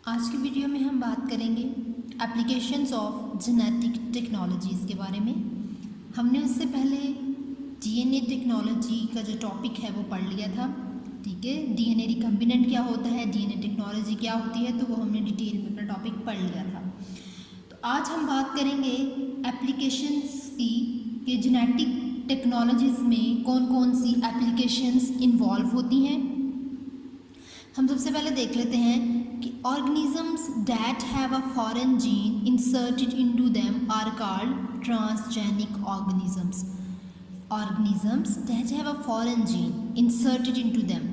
आज की वीडियो में हम बात करेंगे एप्लीकेशंस ऑफ जेनेटिक टेक्नोलॉजीज़ के बारे में। हमने उससे पहले डीएनए टेक्नोलॉजी का जो टॉपिक है वो पढ़ लिया था। ठीक है, डीएनए रिकम्बिनेंट क्या होता है, डीएनए टेक्नोलॉजी क्या होती है, तो वो हमने डिटेल में अपना टॉपिक पढ़ लिया था। तो आज हम बात करेंगे एप्लीकेशंस की कि जेनेटिक टेक्नोलॉजीज़ में कौन कौन सी एप्लीकेशंस इन्वॉल्व होती हैं। हम सबसे पहले देख लेते हैं कि organisms that have a foreign gene inserted into them are called transgenic organisms. Organisms that have a foreign gene inserted into them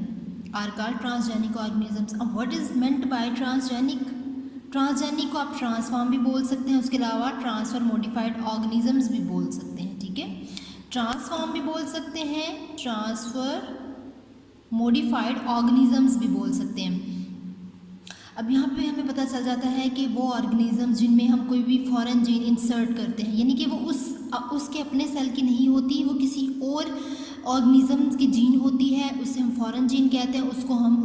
are called transgenic organisms. अब what is meant by transgenic? Transgenic को आप transform भी बोल सकते हैं, उसके अलावा transfer modified organisms भी बोल सकते हैं। ठीक है, ट्रांसफॉर्म भी बोल सकते हैं, ट्रांसफर मॉडिफाइड ऑर्गेनिजम्स भी बोल सकते हैं। अब यहाँ पे हमें पता चल जाता है कि वो ऑर्गेनिजम्स जिनमें हम कोई भी फॉरेन जीन इंसर्ट करते हैं, यानी कि वो उसके अपने सेल की नहीं होती, वो किसी और ऑर्गेनिजम्स की जीन होती है, उसे हम फॉरेन जीन कहते हैं। उसको हम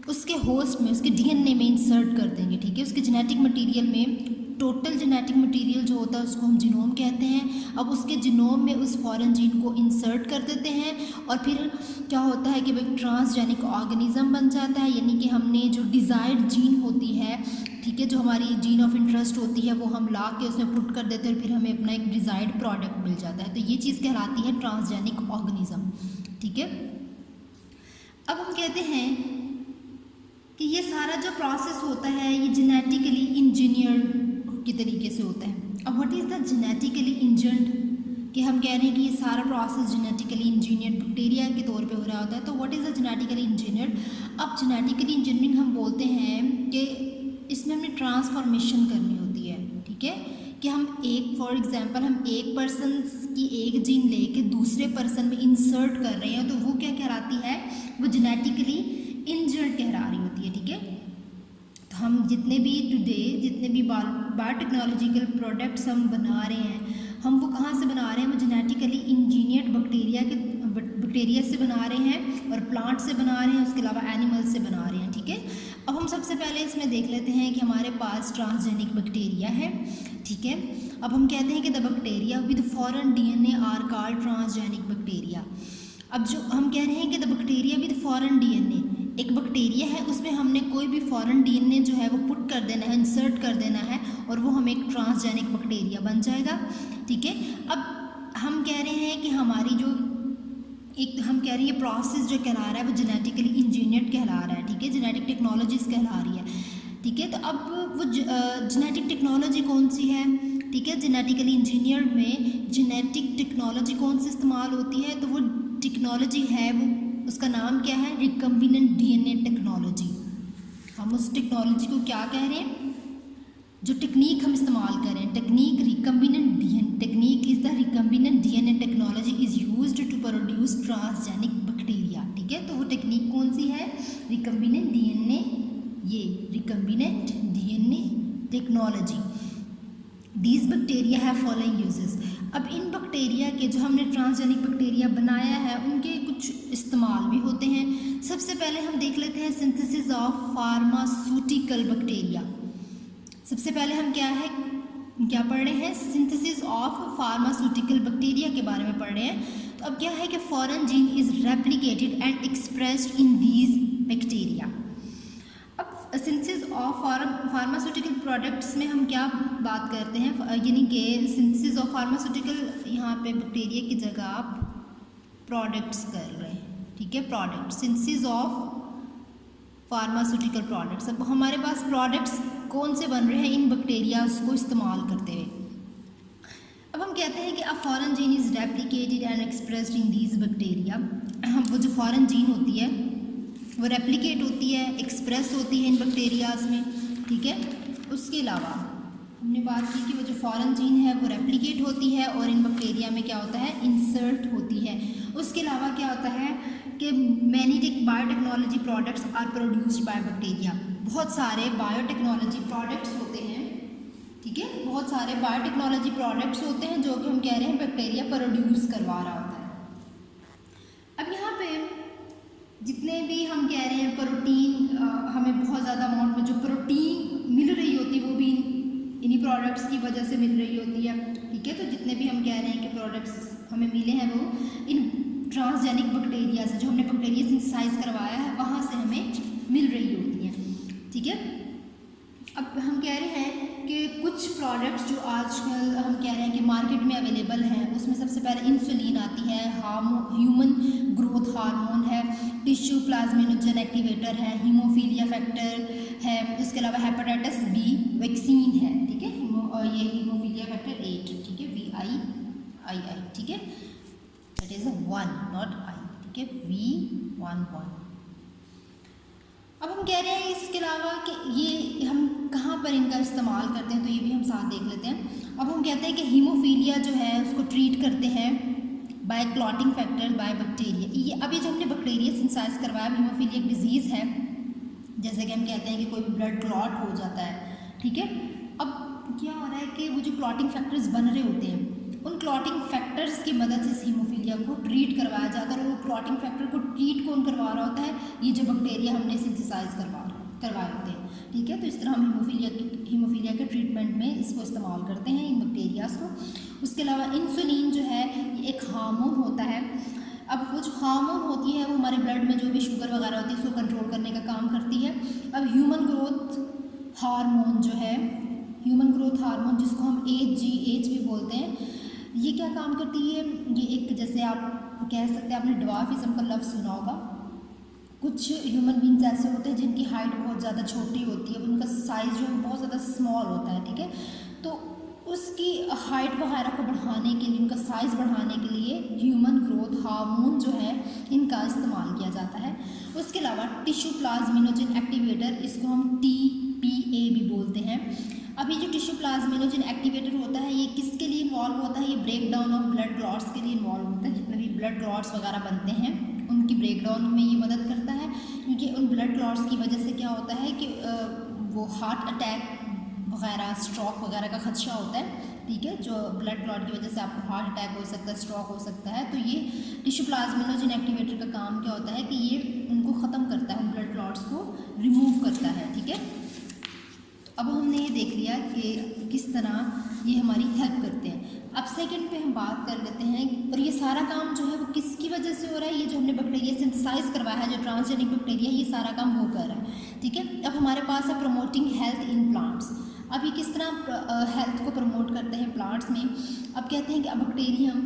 उसके होस्ट में, उसके डीएनए में इंसर्ट कर देंगे। ठीक है, उसके जेनेटिक मटेरियल में, टोटल जेनेटिक मटेरियल जो होता है उसको हम जीनोम कहते हैं। अब उसके जीनोम में उस फॉरेन जीन को इंसर्ट कर देते हैं और फिर क्या होता है कि वो एक ट्रांसजेनिक ऑर्गेनिज्म बन जाता है, यानी कि हमने जो डिज़ायर्ड जीन होती है, ठीक है, जो हमारी जीन ऑफ इंटरेस्ट होती है, वो हम ला के उसमें पुट कर देते हैं और फिर हमें अपना एक डिज़ायर्ड प्रोडक्ट मिल जाता है। तो ये चीज़ कहलाती है ट्रांसजेनिक ऑर्गेनिज्म। ठीक है, अब हम कहते हैं कि ये सारा जो प्रोसेस होता है ये जेनेटिकली इंजीनियर्ड के तरीके से होता है। अब what is the genetically engineered, कि हम कह रहे हैं कि ये सारा प्रोसेस जेनेटिकली इंजीनियर्ड बैक्टीरिया के तौर पे हो रहा होता है। तो what is the genetically engineered? अब जेनेटिकली इंजीनियरिंग हम बोलते हैं कि इसमें हमें ट्रांसफॉर्मेशन करनी होती है। ठीक है, कि हम फॉर एग्जांपल हम एक पर्सन की एक जीन लेके दूसरे पर्सन में इंसर्ट कर रहे हैं, तो वो क्या कहलाती है, वो जेनेटिकली इंजीनियर्ड कहला रही होती है। ठीक है, तो हम जितने भी बायोटेक्नोलॉजिकल प्रोडक्ट्स हम बना रहे हैं, हम वो कहाँ से बना रहे हैं, वो जेनेटिकली इंजीनियर्ड बैक्टीरिया से बना रहे हैं और प्लांट से बना रहे हैं, उसके अलावा एनिमल से बना रहे हैं। ठीक है, अब हम सबसे पहले इसमें देख लेते हैं कि हमारे पास ट्रांसजेनिक बैक्टीरिया है। ठीक है, अब हम कहते हैं कि the bacteria with foreign DNA are called transgenic bacteria. अब जो हम कह रहे हैं कि the bacteria with foreign DNA, एक बैक्टीरिया है, उसमें हमने कोई भी फॉरेन डीएनए जो है वो पुट कर देना है, इंसर्ट कर देना है और वो हमें एक ट्रांसजेनिक बैक्टीरिया बन जाएगा। ठीक है, अब हम कह रहे हैं कि हमारी जो हम कह रहे हैं प्रोसेस जो कहला रहा है वो जेनेटिकली इंजीनियर्ड कहला रहा है। ठीक है, जेनेटिक टेक्नोलॉजीज कहला रही है। ठीक है, तो अब वो जेनेटिक टेक्नोलॉजी कौन सी है? ठीक है, जेनेटिकली इंजीनियर्ड में जेनेटिक टेक्नोलॉजी कौन सी इस्तेमाल होती है? तो वो टेक्नोलॉजी है, वो उसका नाम क्या है? Recombinant DNA technology. हम उस टेक्नोलॉजी को क्या कह रहे हैं, जो टेक्निक हम इस्तेमाल कर रहे हैं, technique recombinant DNA technique is the recombinant DNA technology is used to produce transgenic bacteria. ठीक है, तो वो टेक्निक कौन सी है? रिकम्बिनेंट डीएनए, ये recombinant DNA technology. These bacteria have following uses. अब इन बैक्टीरिया के, जो हमने ट्रांसजेनिक बैक्टीरिया बनाया है, उनके कुछ इस्तेमाल भी होते हैं। सबसे पहले हम देख लेते हैं सिंथेसिस ऑफ फार्मास्यूटिकल बैक्टीरिया। सबसे पहले हम क्या पढ़ रहे हैं? सिंथेसिस ऑफ फार्मास्यूटिकल बैक्टीरिया के बारे में पढ़ रहे हैं। तो अब क्या है कि foreign gene is replicated and expressed in these bacteria. अब सिंथेसिस ऑफ फार्मास्यूटिकल प्रोडक्ट्स में हम क्या बात करते हैं, यानी कि सिंथेसिस ऑफ फार्मास्यूटिकल, यहाँ पे बैक्टीरिया की जगह आप प्रोडक्ट्स कर रहे हैं। ठीक है, product, synthesis of pharmaceutical products. अब हमारे पास प्रोडक्ट्स कौन से बन रहे हैं इन बैक्टीरियाज को इस्तेमाल करते हुए? अब हम कहते हैं कि a foreign gene is replicated and expressed in these bacteria. वो जो फॉरेन जीन होती है वो रेप्लिकेट होती है, एक्सप्रेस होती है इन बैक्टीरियाज में। ठीक है, उसके अलावा हमने बात की कि वो जो फॉरेन जीन है वो रेप्लिकेट होती है और इन बैक्टीरिया में क्या होता है? इंसर्ट होती है। उसके अलावा क्या होता है कि many biotechnology products are produced by bacteria. बहुत सारे बायोटेक्नोलॉजी प्रोडक्ट्स होते हैं। ठीक है, बहुत सारे बायोटेक्नोलॉजी प्रोडक्ट्स होते हैं जो कि हम कह रहे हैं बैक्टीरिया प्रोड्यूस करवा रहा होता है। अब यहाँ पे जितने भी हम कह रहे हैं प्रोटीन हमें बहुत प्रोडक्ट्स की वजह से मिल रही होती है, ठीक है। तो जितने भी हम कह रहे हैं कि प्रोडक्ट्स हमें मिले हैं वो इन ट्रांसजेनिक बैक्टीरिया से, जो हमने बैक्टीरिया सिंथेसाइज करवाया है वहाँ से हमें मिल रही होती हैं, ठीक है। अब हम कह रहे हैं कि कुछ प्रोडक्ट्स जो आजकल हम कह रहे हैं कि मार्केट में अवेलेबल हैं, उसमें सबसे पहले इंसुलिन आती है, ह्यूमन ग्रोथ हार्मोन है, टिश्यू प्लाज्मिनोजन एक्टिवेटर है, हीमोफीलिया फैक्टर है, इसके अलावा हेपेटाइटिस बी वैक्सीन है, ठीक है। और ये हीमोफीलिया फैक्टर 8, ठीक है, VIII, ठीक है, दैट इज 1 नॉट I, ठीक है, V11। अब हम कह रहे हैं इसके अलावा कि ये हम कहाँ पर इनका इस्तेमाल करते हैं, तो ये भी हम साथ देख लेते हैं। अब हम कहते हैं कि हीमोफीलिया जो है उसको ट्रीट करते हैं by clotting factor by bacteria. ये अभी जो हमने बैक्टीरिया सिंथेसाइज करवाया, हीमोफीलिया एक डिजीज़ है, जैसे कि हम कहते हैं कि कोई भी ब्लड क्लॉट हो जाता है, ठीक है। अब क्या हो रहा है कि वो जो क्लॉटिंग फैक्टर्स बन रहे होते हैं, उन क्लॉटिंग फैक्टर्स की मदद से इस हीमोफीलिया को ट्रीट करवाया जाता है। और वो क्लॉटिंग फैक्टर को ट्रीट कौन करवा रहा होता है, ये जो बैक्टीरिया हमने सिंथेसाइज करवाए होते हैं, ठीक है। तो इस तरह हम हीमोफीलिया के ट्रीटमेंट में इसको इस्तेमाल करते हैं, इन बैक्टीरियाज को। उसके अलावा इंसुलिन जो है ये एक हार्मोन होता है। अब वो जो हार्मोन होती है वो हमारे ब्लड में जो भी शुगर वगैरह होती है उसको कंट्रोल करने का काम करती है। अब ह्यूमन ग्रोथ हार्मोन जो है, ह्यूमन ग्रोथ हार्मोन जिसको हम HGH भी बोलते हैं, ये क्या काम करती है, ये एक जैसे आप कह सकते हैं, आपने ड्वार्फिज्म का लफ्ज़ सुना होगा। कुछ ह्यूमन बींग्स ऐसे होते हैं जिनकी हाइट बहुत ज़्यादा छोटी होती है, उनका साइज़ जो है बहुत ज़्यादा स्मॉल होता है, ठीक है। तो उसकी हाइट वगैरह को बढ़ाने के लिए, उनका साइज़ बढ़ाने के लिए ह्यूमन ग्रोथ हार्मोन जो है इनका इस्तेमाल किया जाता है। उसके अलावा टिश्यू प्लाज्मिनोजन एक्टिवेटर, इसको हम TPA भी बोलते हैं। अब ये जो टिश्यू प्लाज्मिनोजन एक्टिवेटर होता है ये किसके लिए इन्वॉल्व होता है, ये break down of blood clots के लिए इन्वॉल्व होता है। जितने भी ब्लड क्लॉट्स वगैरह बनते हैं उनकी ब्रेक डाउन में ये मदद करता है, क्योंकि उन ब्लड क्लॉट्स की वजह से क्या होता है कि वो हार्ट अटैक वगैरह, स्ट्रोक वगैरह का खदशा होता है, ठीक है। जो ब्लड क्लॉट की वजह से आपको हार्ट अटैक हो सकता है, स्ट्रोक हो सकता है। तो ये टिश्यू प्लाज्मिनोजन एक्टिवेटर का काम क्या होता है कि ये उनको ख़त्म करता है, ब्लड क्लॉट्स को रिमूव करता है, ठीक है। अब हमने ये देख लिया कि किस तरह ये हमारी हेल्प करते हैं। अब सेकंड पे हम बात कर लेते हैं, और ये सारा काम जो है वो किसकी वजह से हो रहा है, ये जो हमने बैक्टीरिया सिंथेसाइज करवाया है, जो ट्रांसजेनिक बैक्टीरिया, ये सारा काम वो कर रहा है, ठीक है। अब हमारे पास है प्रमोटिंग हेल्थ इन प्लांट्स। अब ये किस तरह हेल्थ को प्रमोट करते हैं प्लांट्स में। अब कहते हैं कि bacterium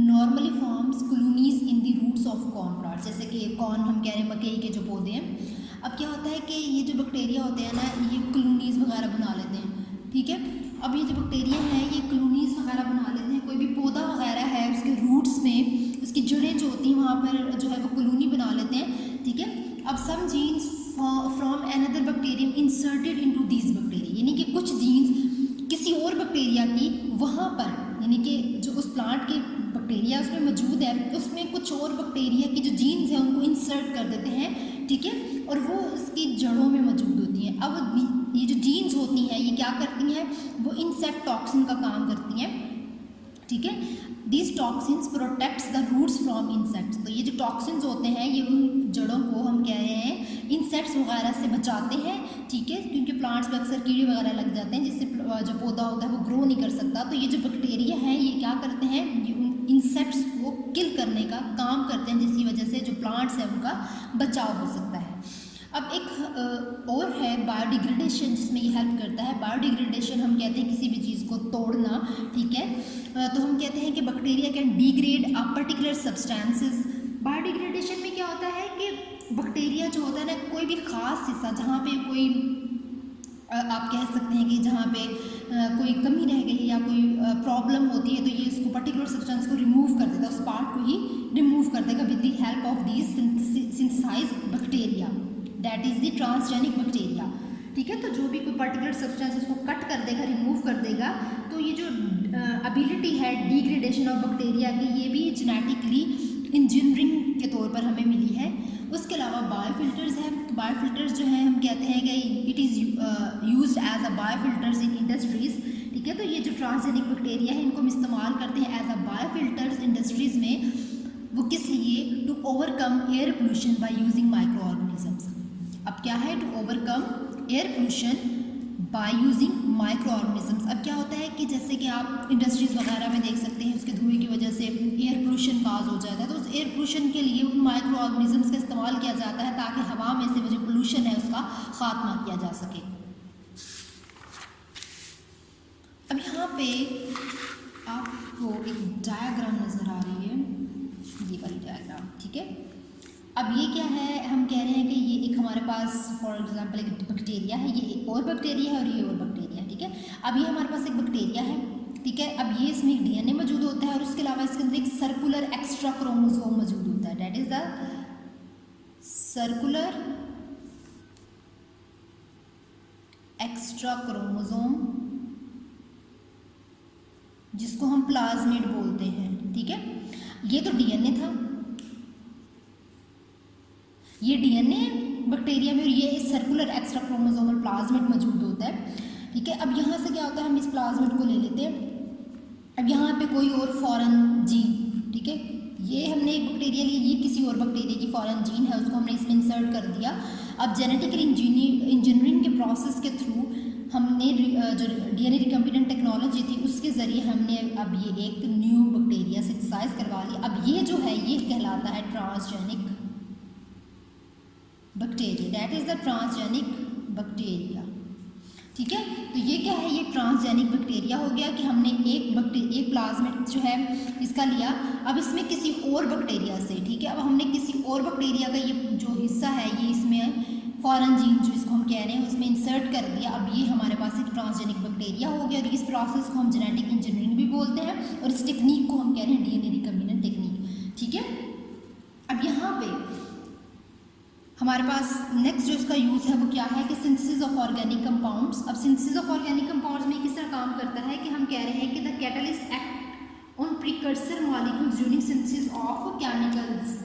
normally forms colonies in the roots of corn plants, जैसे कि कॉर्न हम कह रहे हैं, मकई के जो पौधे हैं। अब क्या होता है कि ये जो बैक्टीरिया होते हैं ना, ये कॉलोनीज़ वगैरह बना लेते हैं, ठीक है। अब ये जो बैक्टीरिया हैं ये कॉलोनीज़ वगैरह बना लेते हैं। कोई भी पौधा वगैरह है उसके रूट्स में, उसकी जड़ें जो होती हैं वहाँ पर जो है वो कॉलोनी बना लेते हैं, ठीक है। अब some genes from another bacterium inserted into these bacteria, यानी कि कुछ जीन्स किसी और बैक्टीरिया की वहाँ पर, यानी कि जो उस प्लांट के बैक्टीरिया उसमें मौजूद है, उसमें कुछ और बैक्टीरिया की जो जीन्स हैं उनको इंसर्ट कर देते हैं, ठीक है। और वो उसकी जड़ों में मौजूद होती हैं। अब ये जो जीन्स होती हैं ये क्या करती हैं, वो इंसेक्ट टॉक्सिन का काम करती हैं, ठीक है। These toxins protects the roots from insects. तो ये जो टॉक्सिन्स होते हैं ये उन जड़ों को हम कह रहे हैं इंसेक्ट्स वगैरह से बचाते हैं, ठीक है। क्योंकि प्लांट्स में अक्सर कीड़े वगैरह लग जाते हैं जिससे जो पौधा होता है वो ग्रो नहीं कर सकता। तो ये जो बैक्टीरिया हैं ये क्या करते हैं, ये उन इंसेक्ट्स को किल करने का काम करते हैं, जिसकी वजह से जो प्लांट्स हैं उनका बचाव हो सकता है। अब एक और है बायोडिग्रेडेशन, जिसमें ये हेल्प करता है। बायोडिग्रेडेशन हम कहते हैं किसी भी चीज़ को तोड़ना, ठीक है। तो हम कहते हैं कि bacteria can degrade a particular substances. Biodegradation में क्या होता है कि बैक्टीरिया जो होता है ना, कोई भी ख़ास हिस्सा जहाँ पे कोई आप कह सकते हैं कि जहाँ पे कोई कमी रह गई या कोई प्रॉब्लम होती है, तो ये इसको पर्टिकुलर सब्सटेंस को रिमूव कर देगा, उस पार्ट को ही रिमूव कर देगा with the help of these synthesise bacteria, that is the transgenic bacteria, ठीक है। तो जो भी कोई पर्टिकुलर सब्सटेंस उसको कट कर देगा, रिमूव कर देगा। तो ये जो एबिलिटी है डिग्रेडेशन ऑफ बैक्टीरिया की, ये भी जेनेटिकली इंजीनियरिंग के तौर पर हमें मिली है। उसके अलावा बायोफिल्टर्स हैं। बायोफिल्टर्स जो हैं हम कहते हैं कि it is used as a biofilters in industries, ठीक है। तो ये जो ट्रांसजेनिक बैक्टीरिया है इनको हम इस्तेमाल करते हैं एज अ बायोफिल्टर्स इंडस्ट्रीज़ में। वो किस लिए, to overcome air pollution by using micro organisms. अब क्या है, to overcome air pollution by using micro organisms. अब क्या होता है कि जैसे कि आप इंडस्ट्रीज़ वगैरह में देख सकते हैं उसके धुएं की वजह से एयर पोल्यूशन काज हो जाता है, तो उस एयर पोल्यूशन के लिए उन माइक्रो ऑर्गेनिजम्स का इस्तेमाल किया जाता है ताकि हवा में से जो पोल्यूशन है उसका खात्मा किया जा सके। अब यहाँ पे आपको एक डायग्राम नज़र आ रही है, ये वाली डायग्राम, ठीक है। अब ये क्या है, हम कह रहे हैं कि ये एक हमारे पास फॉर एग्जांपल एक बैक्टीरिया है, ये एक और बैक्टीरिया है और ये और बैक्टीरिया है, ठीक है। अब ये हमारे पास एक बैक्टीरिया है, ठीक है। अब ये इसमें एक डीएनए मौजूद होता है और उसके अलावा इसके अंदर एक सर्कुलर एक्स्ट्रा क्रोमोसोम मौजूद होता है, that is the circular extra chromosome, जिसको हम प्लाज्मिड बोलते हैं, ठीक है। ये तो डीएनए था, ये डीएनए बैक्टीरिया में और ये सर्कुलर एक्स्ट्रा क्रोमोसोमल प्लाज्मिड मौजूद होता है, ठीक है। अब यहाँ से क्या होता है, हम इस प्लाज्मिड को ले लेते हैं। अब यहाँ पे कोई और फॉरेन जीन, ठीक है, ये हमने एक बैक्टीरिया ली, ये किसी और बैक्टीरिया की फॉरेन जीन है, उसको हमने इसमें इंसर्ट कर दिया। अब जेनेटिकल इंजीनियरिंग के प्रोसेस के थ्रू हमने जो डीएनए रिकम्बिनेंट टेक्नोलॉजी थी उसके ज़रिए हमने अब ये एक न्यू बैक्टीरिया सिंथेसाइज करवा लिया। अब ये जो है ये कहलाता है transgenic bacteria, that is the transgenic bacteria, ठीक है। तो ये क्या है, ये ट्रांसजेनिक बैक्टीरिया हो गया कि हमने एक प्लाज्मिड जो है इसका लिया, अब इसमें किसी और बैक्टीरिया से, ठीक है, अब हमने किसी और बैक्टीरिया का ये जो हिस्सा है ये इसमें फॉरेन जीन जो इसको हम कह रहे हैं उसमें इंसर्ट कर दिया। अब ये हमारे पास एक ट्रांसजेनिक बैक्टीरिया हो गया और इस प्रोसेस को हम जेनेटिक इंजीनियरिंग भी बोलते हैं और इस टेक्निक को हम कह रहे हैं डीएनए रिकम्बिनेंट टेक्निक, ठीक है। अब यहाँ पे हमारे पास नेक्स्ट जो इसका यूज़ है वो क्या है कि सिंथेसिस ऑफ ऑर्गेनिक कंपाउंड्स। अब सिंथेसिस ऑफ ऑर्गेनिक कंपाउंड्स में किस तरह काम करता है कि हम कह रहे हैं कि the catalyst act on precursor molecules during synthesis of chemicals,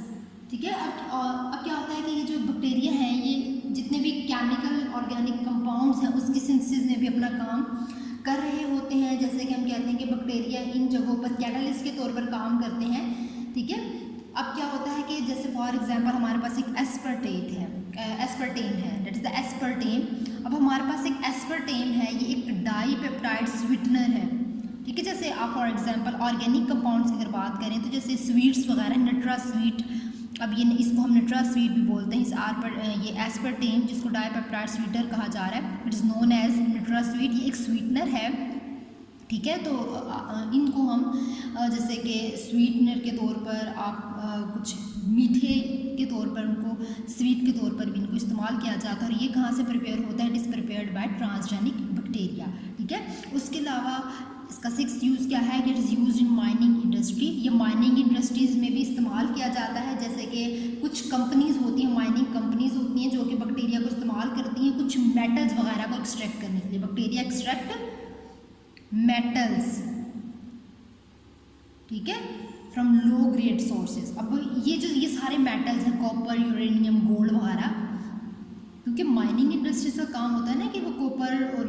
ठीक है। अब क्या होता है कि ये जो बैक्टीरिया है ये जितने भी केमिकल ऑर्गेनिक कंपाउंड्स हैं उसकी सिंथेसिस में भी अपना काम कर रहे होते हैं। जैसे कि हम कहते हैं कि बैक्टीरिया इन जगहों पर कैटलिस्ट के तौर पर काम करते हैं, ठीक है। अब क्या होता है कि जैसे फॉर एग्जांपल हमारे पास एक एस्पर्टेन है, दैट इज द एस्पर्टेन। अब हमारे पास एक एस्पर्टेन है, ये एक डाईपेप्टाइड स्वीटनर है, ठीक है। जैसे आप फॉर एग्जांपल ऑर्गेनिक कंपाउंड्स की अगर बात करें तो जैसे स्वीट्स वगैरह, नट्रा स्वीट, अब ये इसको हम नट्रा स्वीट भी बोलते हैं, ये एस्पर्टेन जिसको डाईपेप्टाइड स्वीटनर कहा जा रहा है, it is known as NutraSweet, ये एक स्वीटनर है, ठीक है। तो इनको हम जैसे कि स्वीटनर के तौर पर आप कुछ मीठे के तौर पर उनको स्वीट के तौर पर भी इनको इस्तेमाल किया जाता है और ये कहाँ से प्रिपेयर होता है, it is prepared by transgenic bacteria, ठीक है। उसके अलावा इसका सिक्स्थ यूज़ क्या है कि it is use in mining industry, ये माइनिंग इंडस्ट्रीज़ में भी इस्तेमाल किया जाता है। जैसे कि कुछ कंपनीज़ होती हैं, माइनिंग कंपनीज़ होती हैं जो कि बैक्टीरिया को इस्तेमाल करती हैं कुछ मेटल्स वगैरह को एक्सट्रैक्ट करने के लिए। बैक्टीरिया एक्सट्रैक्ट मेटल्स, ठीक है, फ्रॉम लो ग्रेड सोर्सेज। अब ये सारे मेटल्स हैं, कॉपर, यूरेनियम, गोल्ड वगैरह, क्योंकि माइनिंग इंडस्ट्रीज का काम होता है ना कि वो कॉपर और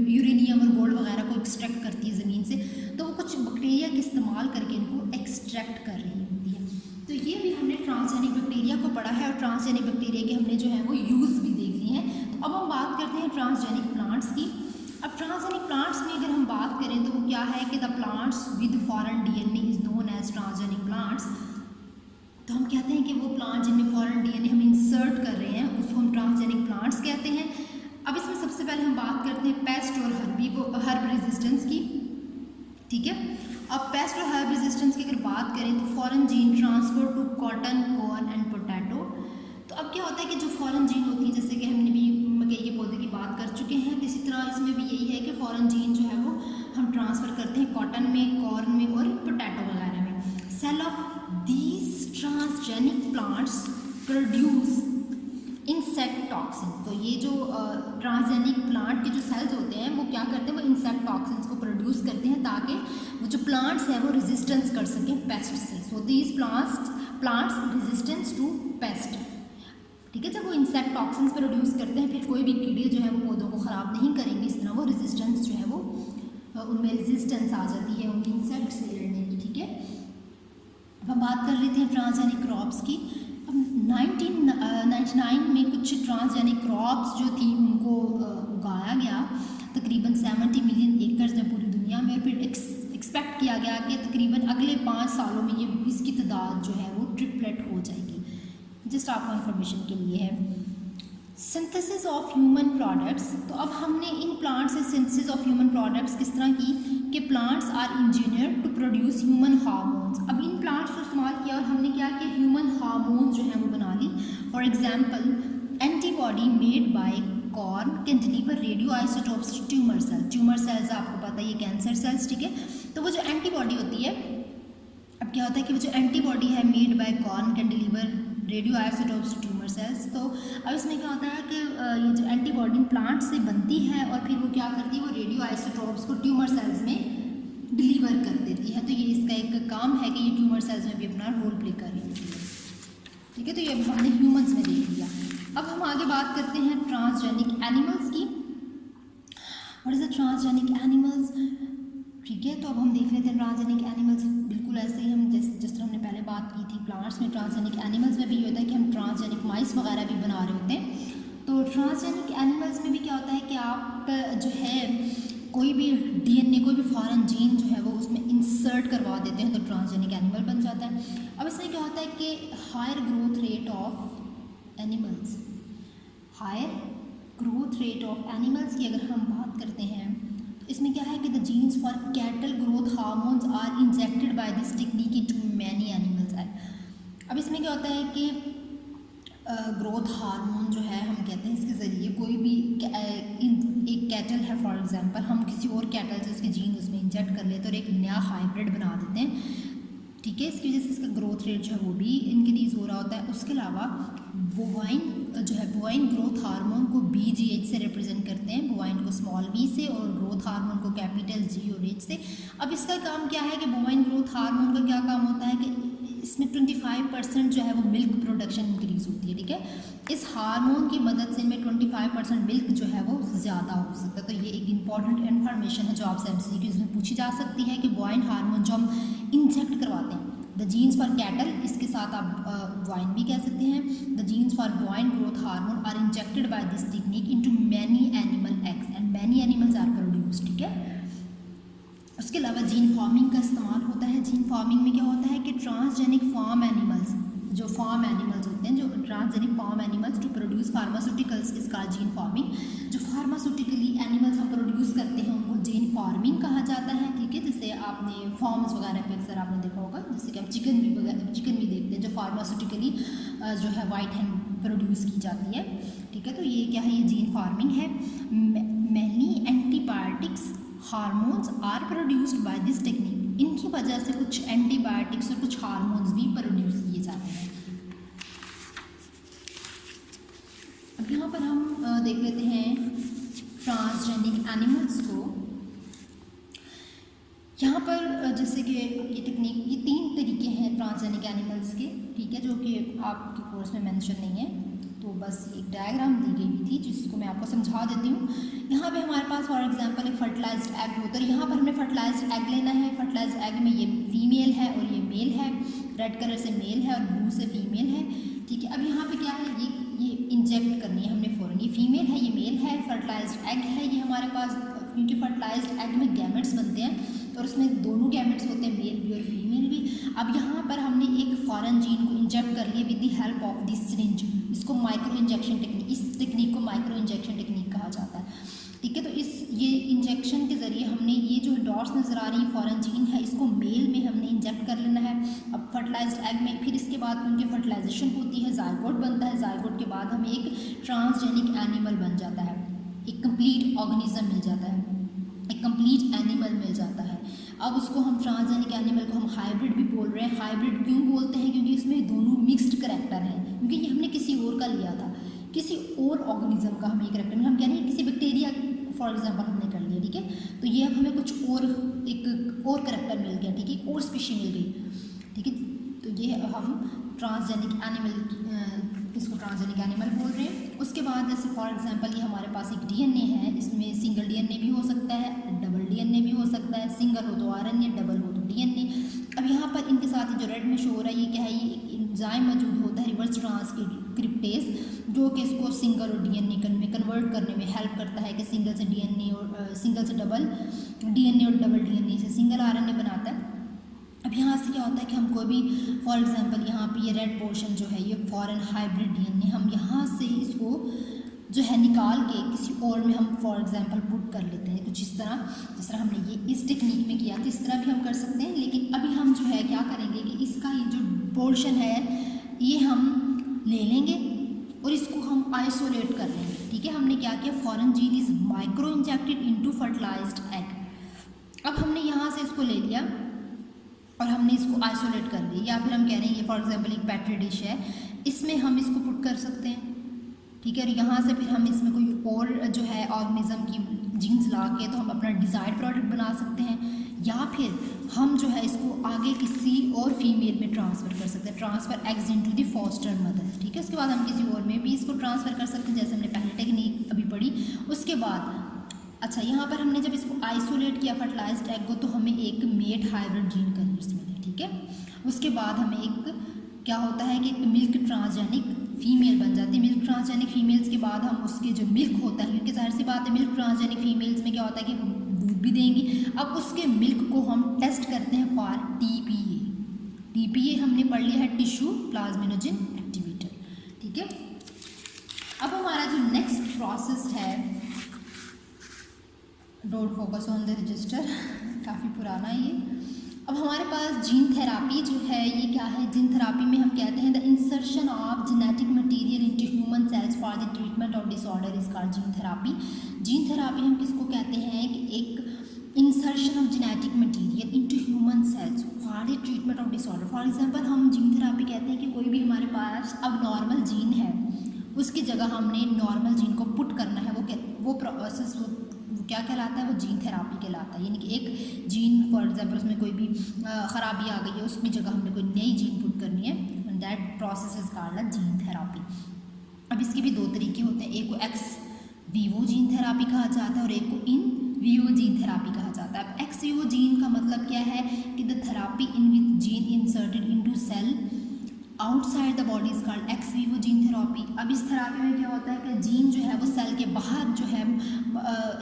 यूरेनियम और गोल्ड वगैरह को एक्सट्रैक्ट करती है ज़मीन से, तो वो कुछ बैक्टीरिया के इस्तेमाल करके इनको एक्सट्रैक्ट कर रही होती है। तो ये भी हमने ट्रांसजेनिक बैक्टीरिया को पढ़ा है और ट्रांसजेनिक बैक्टीरिया के हमने जो है वो यूज़ भी देख लिए हैं। तो अब हम बात करते हैं ट्रांसजेनिक प्लांट्स की। अब ट्रांसजेनिक प्लांट्स में अगर हम बात करें तो वो क्या है कि the plants with foreign DNA is known as transgenic plants. तो हम कहते हैं कि वो प्लांट जिनमें फॉरेन डीएनए हम इंसर्ट कर रहे हैं उसको हम ट्रांसजेनिक प्लांट्स कहते हैं। अब इसमें सबसे पहले हम बात करते हैं पेस्ट और हर्ब रेजिस्टेंस की, ठीक है। अब पेस्ट और हर्ब रेजिस्टेंस की अगर बात करें तो foreign gene transfer to cotton, corn and potato. तो अब क्या होता है कि जो फॉरेन जीन होती है, जैसे कि हमने भी मकई के पौधे की बात कर चुके हैं, तो इसी तरह इसमें भी यही है कि फॉरेन जीन जो है वो हम ट्रांसफ़र करते हैं कॉटन में, कॉर्न में और पोटैटो वगैरह में। Cell of these transgenic plants produce insect toxin. तो ये जो ट्रांसजेनिक प्लांट के जो सेल्स होते हैं वो क्या करते हैं, वो इंसेक्ट टॉक्सिन्स को प्रोड्यूस करते हैं ताकि वो जो प्लांट्स हैं वो रेजिस्टेंस कर सकें पेस्ट से। So these plants resistance to pest, ठीक है। जब वो इंसेक्ट टॉक्सिन्स प्रोड्यूस करते हैं फिर कोई भी कीड़े जो है वो पौधों को ख़राब नहीं करेंगे, इस तरह वो रेजिस्टेंस जो है वो उनमें रेजिस्टेंस आ जाती है उन इंसेक्ट से लड़ने की, ठीक है। अब हम बात कर लेते हैं ट्रांसजेनिक क्रॉप्स की। अब 1999 में कुछ ट्रांसजेनिक क्रॉप्स जो थी उनको उगाया गया तकरीबन 70 मिलियन एकड़ है पूरी दुनिया में, और फिर एक्सपेक्ट किया गया कि तकरीबन अगले 5 सालों में ये इसकी तादाद जो है वो ट्रिपलेट हो जाएगी। जस्ट आपको इन्फॉर्मेशन के लिए है। सिंथेसिस ऑफ ह्यूमन प्रोडक्ट्स, तो अब हमने इन प्लांट्स से सिंथेसिस ऑफ ह्यूमन प्रोडक्ट्स किस तरह की कि plants are engineer to produce human hormones. अब इन प्लांट्स को इस्तेमाल किया और हमने क्या कि ह्यूमन हार्मोन्स जो है वो बना ली। For example antibody made by corn can deliver radioisotopes to tumour cells. Tumour cells आपको पता है ये कैंसर सेल्स, ठीक है। तो वो जो एंटीबॉडी होती है, अब क्या होता है कि वो जो एंटीबॉडी है made by corn can deliver radio isotopes tumour cells. तो अब इसमें क्या होता है कि ये जो एंटीबॉडी प्लांट से बनती है और फिर वो क्या करती है, वो रेडियो आइसोटोप्स को ट्यूमर सेल्स में डिलीवर कर देती है। तो ये इसका एक काम है कि ये ट्यूमर सेल्स में भी अपना रोल प्ले कर रही होती है, ठीक है। तो ये हमने ह्यूमंस में देख लिया। अब हम आगे बात करते हैं ट्रांसजेनिक एनिमल्स की। What is the transgenic animals, ठीक है। तो अब हम देख लेते हैं ट्रांसजेनिक एनिमल्स। बिल्कुल ऐसे ही हम जिस तरह हमने पहले बात की थी प्लांट्स में, ट्रांसजेनिक एनिमल्स में भी ये होता है कि हम ट्रांसजेनिक माइस वगैरह भी बना रहे होते हैं। तो ट्रांसजेनिक एनिमल्स में भी क्या होता है कि आप जो है कोई भी डीएनए, कोई भी फॉरेन जीन जो है वो उसमें इंसर्ट करवा देते हैं तो ट्रांसजेनिक एनिमल बन जाता है। अब इसमें क्या होता है कि higher growth rate of animals, higher growth rate of animals की अगर हम बात करते हैं, इसमें क्या है कि the genes for cattle growth hormones are injected by this technique into many animals. अब इसमें क्या होता है कि ग्रोथ हार्मोन जो है हम कहते हैं इसके ज़रिए कोई भी एक कैटल है फॉर एग्जांपल, हम किसी और कैटल से उसके जीन उसमें इंजेक्ट कर लेते हैं और एक नया हाइब्रिड बना देते हैं, ठीक है। इसकी वजह से इसका ग्रोथ रेट जो है वो भी इंक्रीज़ हो रहा होता है। उसके अलावा बोवाइन जो है, बोवाइन ग्रोथ हार्मोन को BGH से रिप्रेजेंट करते हैं, बोवाइन को स्मॉल b से और ग्रोथ हार्मोन को कैपिटल G और H से। अब इसका काम क्या है कि बोवाइन ग्रोथ हार्मोन का क्या काम होता है कि इसमें 25% जो है वो मिल्क प्रोडक्शन इंक्रीज़ होती है, ठीक है। इस हार्मोन की मदद से में 25% मिल्क जो है वो ज़्यादा हो सकता है। तो ये एक इंपॉर्टेंट इन्फॉर्मेशन है जो आपसे MCQs में पूछी जा सकती है कि बोवाइन हार्मोन जो हम इंजेक्ट करवाते हैं, द जीन्स फॉर कैटल, इसके साथ आप वाइन भी कह सकते हैं, the genes for bovine growth hormone are injected by this technique into many animal eggs and many animals are produced, ठीक है। उसके अलावा जीन फार्मिंग का इस्तेमाल होता है। जीन फार्मिंग में क्या होता है कि ट्रांसजेनिक फार्म एनिमल्स, जो फार्म एनिमल्स होते हैं, जो transgenic farm animals to produce pharmaceuticals is called gene farming. जो फार्मास्यूटिकली एनिमल्स हम प्रोड्यूस करते हैं उनको जीन फार्मिंग कहा जाता है, ठीक है। जैसे आपने फार्म्स वगैरह पे अक्सर आपने देखा होगा, जैसे कि हम चिकन भी देखते हैं जो फार्मास्यूटिकली जो है वाइट हैंड प्रोड्यूस की जाती है, ठीक है। तो ये क्या है, ये जीन फार्मिंग है। Many antibiotics hormones are produced by this technique, इनकी वजह से कुछ एंटीबायोटिक्स और कुछ हार्मोन्स भी प्रोड्यूस किए जाते हैं। अब यहाँ पर हम देख लेते हैं ट्रांसजेनिक एनिमल्स को। यहाँ पर जैसे कि ये टेक्निक, ये 3 तरीके हैं ट्रांसजेनिक एनिमल्स के, ठीक है, जो कि आपके कोर्स में मेंशन नहीं है। तो बस एक डायग्राम दी गई थी जिसको मैं आपको समझा देती हूँ। यहाँ पे हमारे पास फॉर एग्जांपल एक फर्टिलाइज्ड एग होता है। यहाँ पर हमें फर्टिलाइज्ड एग लेना है। फर्टिलाइज्ड एग में ये फीमेल है और ये मेल है, रेड कलर से मेल है और ब्लू से फीमेल है, ठीक है। अब यहाँ पे क्या है, ये इंजेक्ट करनी है हमने फ़ौरन। ये फीमेल है, ये मेल है, फर्टिलाइज्ड एग है ये हमारे पास, क्योंकि फर्टिलाइज्ड एग में गैमेट्स बनते हैं और उसमें दोनों गैमेट्स होते हैं, मेल भी और फीमेल भी। अब यहाँ पर हमने एक फॉरेन जीन को इंजेक्ट कर लिया with the help of this syringe. इसको माइक्रो इंजेक्शन टेक्निक, इस टेक्निक को माइक्रो इंजेक्शन टेक्निक कहा जाता है, ठीक है। तो ये इंजेक्शन के ज़रिए हमने ये जो डॉट्स नज़र आ रही है फॉरेन जीन है, इसको मेल में हमने इंजेक्ट कर लेना है। अब फर्टिलाइज्ड एग में फिर इसके बाद उनकी फर्टिलाइजेशन होती है, जायगोट बनता है। जायगोट के बाद हमें एक ट्रांसजेनिक एनिमल बन जाता है, एक कंप्लीट ऑर्गेनिज्म मिल जाता है, एक कंप्लीट एनिमल मिल जाता है। अब उसको हम ट्रांसजेनिक एनिमल को हम हाइब्रिड भी बोल रहे हैं। हाइब्रिड क्यों बोलते हैं, क्योंकि इसमें दोनों मिक्स्ड करैक्टर हैं, क्योंकि ये हमने किसी और का लिया था, किसी और ऑर्गेनिज्म का हमें करैक्टर में, हम कह रहे हैं किसी बैक्टीरिया फॉर एग्जांपल हमने कर लिया, ठीक है। तो ये अब हमें कुछ और एक और करैक्टर मिल गया, ठीक है, एक और स्पीशी मिल गई, ठीक है। तो ये हम ट्रांसजेनिक एनिमल, इसको ट्रांसजेनिक एनिमल बोल रहे हैं। उसके बाद जैसे फॉर एग्जांपल ये हमारे पास एक डीएनए है, इसमें सिंगल डीएनए भी हो सकता है, डबल डीएनए भी हो सकता है, सिंगल हो तो आरएनए, डबल हो तो डीएनए। अब यहाँ पर इनके साथ जो रेड में शो हो रहा है ये क्या है, ये एक एंजाइम मौजूद होता है रिवर्स क्रिप्टेज, जो कि इसको सिंगल और डीएनए में कन्वर्ट करने में हेल्प करता है कि सिंगल से डीएनए और सिंगल से डबल डीएनए और डबल डीएनए से सिंगल आरएनए बनाता है। अब यहाँ से क्या होता है कि हम कोई भी फॉर एग्जांपल यहाँ पे ये रेड पोर्शन जो है ये फॉरेन हाइब्रिड डीएनए, हम यहाँ से इसको जो है निकाल के किसी और में हम फॉर एग्जांपल पुट कर लेते हैं। तो जिस तरह हमने ये इस टेक्निक में किया तो इस तरह भी हम कर सकते हैं। लेकिन अभी हम जो है क्या करेंगे कि इसका ये जो पोर्शन है ये हम ले लेंगे और इसको हम आइसोलेट कर लेंगे। ठीक है, हमने क्या किया, foreign gene is micro injected into fertilised egg. अब हमने यहाँ से इसको ले लिया और हमने इसको आइसोलेट कर दिया, या फिर हम कह रहे हैं ये फॉर एग्जांपल एक पेट्री डिश है, इसमें हम इसको पुट कर सकते हैं। ठीक है, और यहाँ से फिर हम इसमें कोई और जो है ऑर्गेनिज्म की जीन्स ला के तो हम अपना डिज़ायर्ड प्रोडक्ट बना सकते हैं, या फिर हम जो है इसको आगे किसी और फीमेल में ट्रांसफ़र कर सकते हैं, transfer eggs into the foster mother. ठीक है, उसके बाद हम किसी और में भी इसको ट्रांसफ़र कर सकते हैं, जैसे हमने पहले टेक्निक अभी पढ़ी। उसके बाद अच्छा, यहाँ पर हमने जब इसको आइसोलेट किया फर्टिलाइज्ड एग को, तो हमें एक मेट हाइब्रिड जीन कलर्स मिले। ठीक है, उसके बाद हमें एक क्या होता है कि एक मिल्क ट्रांसजेनिक फीमेल बन जाती है। मिल्क ट्रांसजेनिक फीमेल्स के बाद हम उसके जो मिल्क होता है, क्योंकि जाहिर सी बात है मिल्क ट्रांसजेनिक फीमेल्स में क्या होता है कि वो दूध भी देंगी। अब उसके मिल्क को हम टेस्ट करते हैं फॉर टीपीए। टीपीए हमने पढ़ लिया है, टिश्यू प्लाज्मिनोजेन एक्टिवेटर। ठीक है, अब हमारा जो नेक्स्ट प्रोसेस है, don't focus on the register, काफ़ी पुराना है ये। अब हमारे पास जीन थेरापी जो है ये क्या है, जीन थेरापी में हम कहते हैं the insertion of genetic material into human cells for the treatment of disorder is called gene therapy. Gene therapy हम किसको कहते हैं कि एक insertion of genetic material into human cells for the treatment of disorder. For example हम gene therapy कहते हैं कि कोई भी हमारे पास अब नॉर्मल जीन है, उसकी जगह हमने नॉर्मल जीन को पुट करना है, वो प्रोसेस क्या कहलाता है, वो जीन थेरापी कहलाता है। यानी कि एक जीन फॉर एग्जांपल उसमें कोई भी ख़राबी आ गई है, उसकी जगह हमने कोई नई जीन पुट करनी है, that process is called gene therapy. अब इसके भी दो तरीके होते हैं, एक को एक्स वीवो जीन थेरापी कहा जाता है और एक को इन वीवो जीन थेरापी कहा जाता है। अब एक्स वीवो जीन का मतलब क्या है कि the therapy in which gene inserted into cell outside the body is called ex vivo gene therapy. अब इस थेरापी में क्या होता है कि जीन जो है वो सेल के बाहर जो है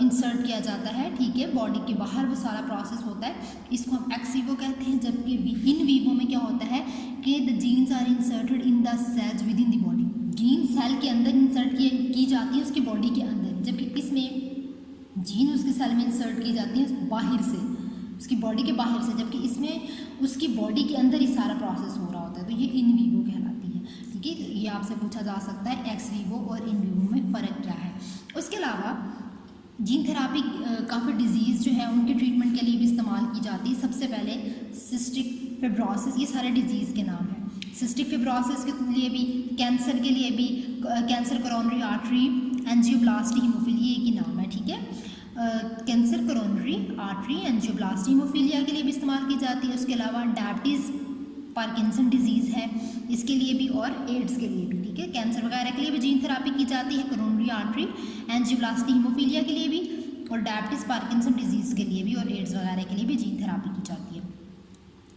इंसर्ट किया जाता है। ठीक है, बॉडी के बाहर वो सारा प्रोसेस होता है, इसको हम एक्स वीवो कहते हैं। जबकि इन वीवो में क्या होता है कि the genes are inserted in the cells within the body. Gene cell के अंदर इंसर्ट की जाती है उसकी बॉडी के अंदर, जबकि इसमें जीन उसके सेल में इंसर्ट की जाती है बाहर से, उसकी बॉडी के बाहर से, जबकि इसमें उसकी बॉडी के अंदर ही सारा प्रोसेस हो रहा होता है। तो ये इन वीवो कहलाती है। ठीक है, ये आपसे पूछा जा सकता है एक्स वीवो और इन वीवो में फ़र्क क्या है। उसके अलावा जीन थेरापी काफ़ी डिजीज़ जो है उनके ट्रीटमेंट के लिए भी इस्तेमाल की जाती है। सबसे पहले सिस्टिक फिब्रोसिस, ये सारे डिजीज़ के नाम हैं। सिस्टिक फिब्रोसिस के लिए भी, कैंसर के लिए भी, cancer coronary artery angioplasty haemophilia की नाम है। ठीक है, cancer coronary artery angioplasty haemophilia के लिए भी इस्तेमाल की जाती है। उसके अलावा डायबिटीज़ पार्किंसन डिजीज़ है, इसके लिए भी, और एड्स के लिए भी। ठीक है, कैंसर वगैरह के लिए भी जीन थेरापी की जाती है, कोरोनरी आर्टरी एंजियोप्लास्टी हीमोफीलिया के लिए भी, और डायबिटीज़ पार्किंसन डिजीज़ के लिए भी, और एड्स वगैरह के लिए भी जीन थेरापी की जाती है।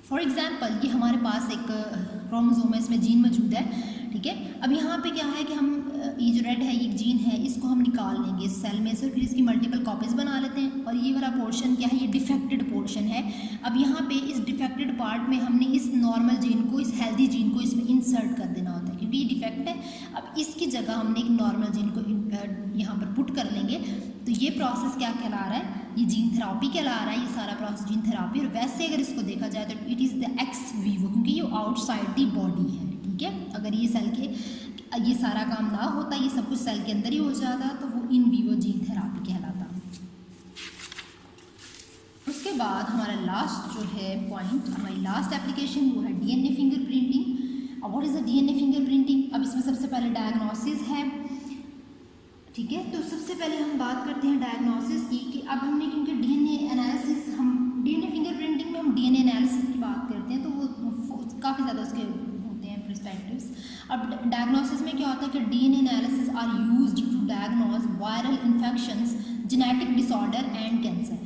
फॉर एग्जांपल ये हमारे पास एक क्रोमोसोम है, इसमें जीन मौजूद है। ठीक है, अब यहाँ पे क्या है कि हम ये जो रेड है ये जीन है, इसको हम निकाल लेंगे इस सेल में से, फिर इसकी मल्टीपल कॉपीज़ बना लेते हैं। और ये वाला पोर्शन क्या है, ये डिफेक्टेड पोर्शन है। अब यहाँ पे इस डिफेक्टेड पार्ट में हमने इस नॉर्मल जीन को, इस हेल्दी जीन को इसमें इंसर्ट कर देना होता है, क्योंकि ये डिफेक्ट है। अब इसकी जगह हमने एक नॉर्मल जीन को यहाँ पर पुट कर लेंगे। तो ये प्रोसेस क्या कहला रहा है, ये जीन थेरापी कहला रहा है, ये सारा प्रोसेस जीन थेरापी। और वैसे अगर इसको देखा जाए तो it is the x Vivo, क्योंकि ये आउटसाइड दी बॉडी है। ठीक है, अगर ये सेल के ये सारा काम ना होता, ये सब कुछ सेल के अंदर ही हो जाता, तो वो इन वीवो जीन थेरापी कहलाता। उसके बाद हमारा लास्ट जो है पॉइंट, हमारी लास्ट एप्लीकेशन वो है डीएनए फिंगरप्रिंटिंग। अब what is the DNA fingerprinting? अब इसमें सबसे पहले डायग्नोसिस है। ठीक है, तो सबसे पहले हम बात करते हैं डायग्नोसिस की, कि अब हमने, क्योंकि डीएनए एनालिसिस, हम डीएनए फिंगरप्रिंटिंग में हम डीएनए एनालिसिस की बात करते हैं, तो वो काफ़ी ज़्यादा उसके होते हैं पर्सपेक्टिव्स। अब डायग्नोसिस में क्या होता है कि DNA analysis are used to diagnose viral infections, genetic disorder and cancer.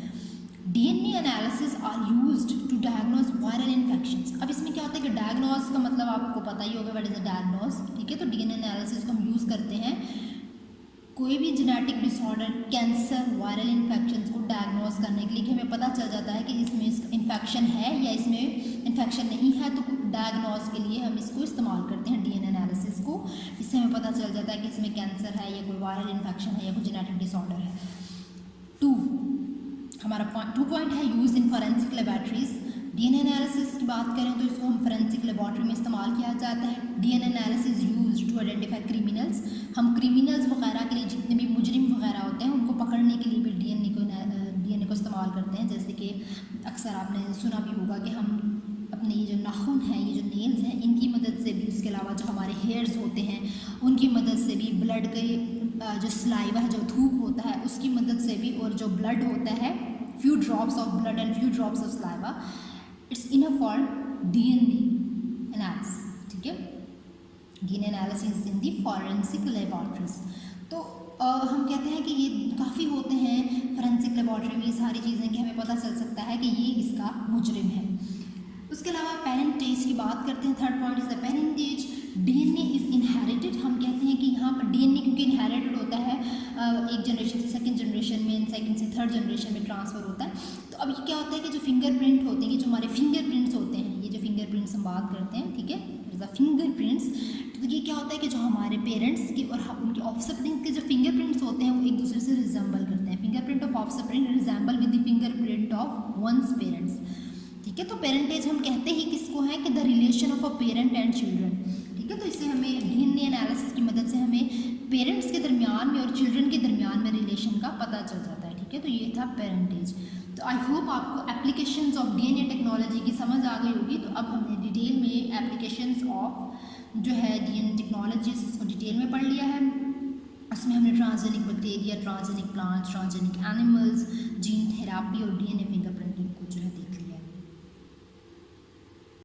DNA analysis are used to diagnose viral infections. अब इसमें क्या होता है कि डायग्नोज का मतलब आपको पता ही होगा, व्हाट इज अ डायग्नोज, ठीक है। तो डीएनए एनालिसिस को हम यूज़ करते हैं कोई भी genetic disorder, cancer, viral infections को डायग्नोज करने के लिए, कि हमें पता चल जाता है कि इसमें इन्फेक्शन है या इसमें इन्फेक्शन नहीं है। तो डायग्नोज के लिए हम इसको इस्तेमाल करते हैं डीएनए एनालिसिस को। इससे हमें पता चल जाता है कि इसमें कैंसर है या कोई वायरल इन्फेक्शन है या कोई जेनेटिक डिसऑर्डर है। हमारा टू पॉइंट है use in forensic laboratories. DNA analysis की बात करें तो इसको हम फॉरेंसिक लेबॉरेटरी में इस्तेमाल किया जाता है। DNA analysis use to identify criminals. हम क्रिमिनल्स वगैरह के लिए, जितने भी मुजरिम वगैरह होते हैं, उनको पकड़ने के लिए भी डीएनए को इस्तेमाल करते हैं। जैसे कि अक्सर आपने सुना भी होगा कि हम अपने ये जो नाखून हैं, ये जो नेल्स हैं, इनकी मदद से भी, उसके अलावा जो हमारे हेयर्स होते हैं उनकी मदद से भी, ब्लड के जो सलाइवा है, जो थूक होता है, उसकी मदद से भी, और जो ब्लड होता है, few drops of blood and few drops of saliva, it's enough for DNA analysis, ठीक है। DNA analysis in the forensic laboratories। तो हम कहते हैं कि ये काफ़ी होते हैं फोरेंसिक लेबॉरेटरी में ये सारी चीज़ें, कि हमें पता चल सकता है कि ये इसका मुजरिम है। उसके अलावा पेरेंटेज की बात करते हैं। Third point is the parentage. DNA is inherited. हम कहते हैं कि यहाँ पर डीएनए क्योंकि इनहेरिटेड होता है, एक जनरेशन से सेकंड जनरेशन में, सेकंड से थर्ड जनरेशन में ट्रांसफ़र होता है। तो अब ये क्या होता है कि जो फिंगरप्रिंट होते हैं, कि जो हमारे फिंगरप्रिंट्स होते हैं, ये जो फिंगरप्रिंट्स हम बात करते हैं, ठीक है, फिंगरप्रिंट्स, तो ये क्या होता है कि जो हमारे पेरेंट्स की और उनके ऑफस्प्रिंग के जो फिंगरप्रिंट्स होते हैं वो एक दूसरे से रिजेंबल करते हैं। Fingerprint of offspring resemble with the fingerprint of one's parents, ठीक है। तो पेरेंटेज हम कहते ही किसको है कि the relation of a parent and children, ठीक है। तो इससे हमें डीएनए एनालिसिस की मदद से हमें पेरेंट्स के दरमियान में और चिल्ड्रन के दरमियान में रिलेशन का पता चल जाता है, ठीक है। तो ये था पेरेंटेज। तो आई होप आपको एप्लीकेशंस ऑफ डीएनए टेक्नोलॉजी की समझ आ गई होगी। तो अब हमने डिटेल में एप्लीकेशंस ऑफ जो है डीएनए टेक्नोलॉजी उसको डिटेल में पढ़ लिया है। उसमें हमने transgenic bacteria, transgenic plants, transgenic animals, gene